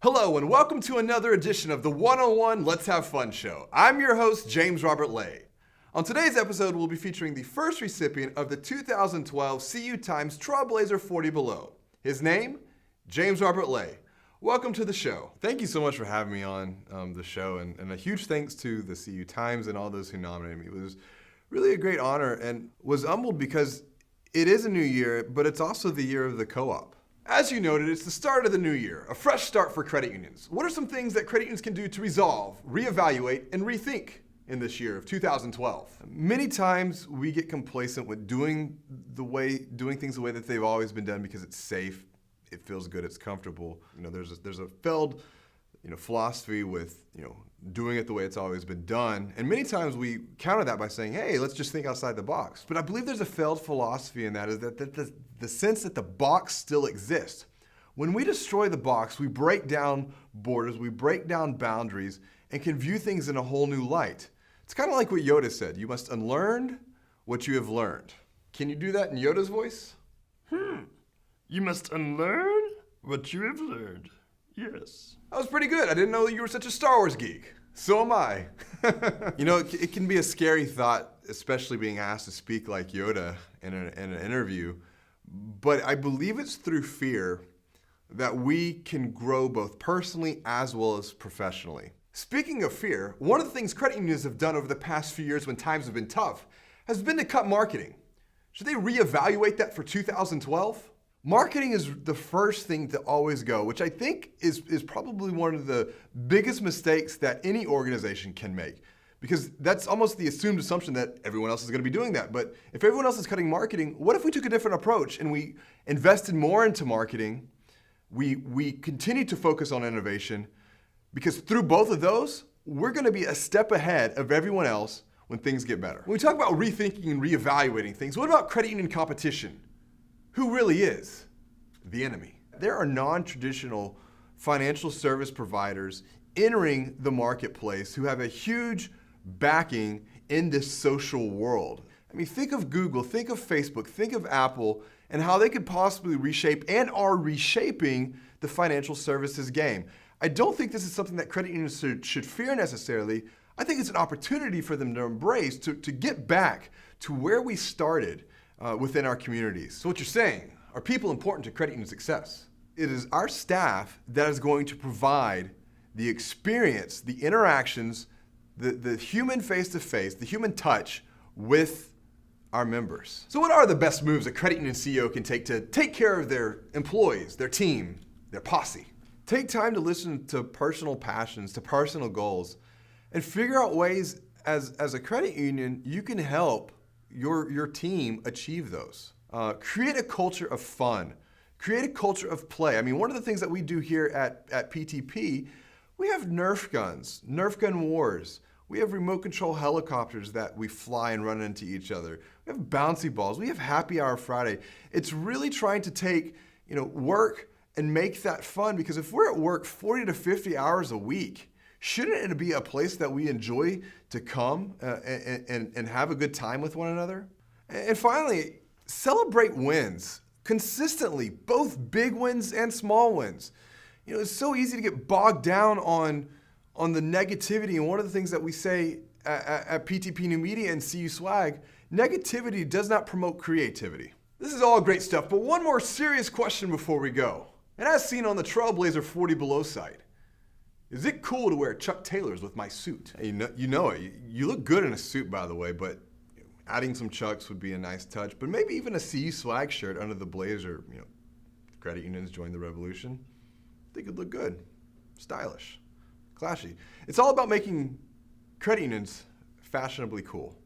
Hello and welcome to another edition of the 101 Let's Have Fun show. I'm your host, James Robert Lay. On today's episode, we'll be featuring the first recipient of the 2012 CU Times Trailblazer 40 Below. His name, James Robert Lay. Welcome to the show. Thank you so much for having me on the show, and a huge thanks to the CU Times and all those who nominated me. It was really a great honor and was humbled because it is a new year, but it's also the year of the co-op. As you noted, it's the start of the new year, a fresh start for credit unions. What are some things that credit unions can do to resolve, reevaluate, and rethink in this year of 2012? Many times we get complacent with doing things the way that they've always been done because it's safe, it feels good, it's comfortable. There's a failed philosophy with doing it the way it's always been done. And many times we counter that by saying, hey, let's just think outside the box. But I believe there's a failed philosophy in that, is that the sense that the box still exists. When we destroy the box, we break down borders, we break down boundaries, and can view things in a whole new light. It's kind of like what Yoda said, you must unlearn what you have learned. Can you do that in Yoda's voice? You must unlearn what you have learned. Yes. That was pretty good. I didn't know that you were such a Star Wars geek. So am I. It can be a scary thought, especially being asked to speak like Yoda in an interview. But I believe it's through fear that we can grow both personally as well as professionally. Speaking of fear, one of the things credit unions have done over the past few years when times have been tough has been to cut marketing. Should they reevaluate that for 2012? Marketing is the first thing to always go, which I think is probably one of the biggest mistakes that any organization can make. Because that's almost the assumed assumption that everyone else is going to be doing that. But if everyone else is cutting marketing, what if we took a different approach and we invested more into marketing, we continue to focus on innovation, because through both of those, we're going to be a step ahead of everyone else when things get better. When we talk about rethinking and reevaluating things, what about credit union competition? Who really is the enemy? There are non-traditional financial service providers entering the marketplace who have a huge backing in this social world. I mean, think of Google, think of Facebook, think of Apple, and how they could possibly reshape and are reshaping the financial services game. I don't think this is something that credit unions should fear necessarily. I think it's an opportunity for them to embrace, to get back to where we started within our communities. So what you're saying, are people important to credit union success? It is our staff that is going to provide the experience, the interactions, the human face-to-face, the human touch with our members. So what are the best moves a credit union CEO can take to take care of their employees, their team, their posse? Take time to listen to personal passions, to personal goals, and figure out ways as a credit union you can help your team achieve those. Create a culture of fun. Create a culture of play. I mean, one of the things that we do here at PTP, we have Nerf guns, Nerf gun wars. We have remote control helicopters that we fly and run into each other. We have bouncy balls. We have happy hour Friday. It's really trying to take work and make that fun, because if we're at work 40 to 50 hours a week, shouldn't it be a place that we enjoy to come and have a good time with one another? And finally, celebrate wins consistently, both big wins and small wins. It's so easy to get bogged down on the negativity, and one of the things that we say at PTP New Media and CU Swag, negativity does not promote creativity. This is all great stuff, but one more serious question before we go. And as seen on the Trailblazer 40 Below site, is it cool to wear Chuck Taylors with my suit? You know it. You look good in a suit, by the way, but adding some Chucks would be a nice touch. But maybe even a CU Swag shirt under the blazer. Credit unions join the revolution. I think it'd look good, stylish, classy. It's all about making credit unions fashionably cool.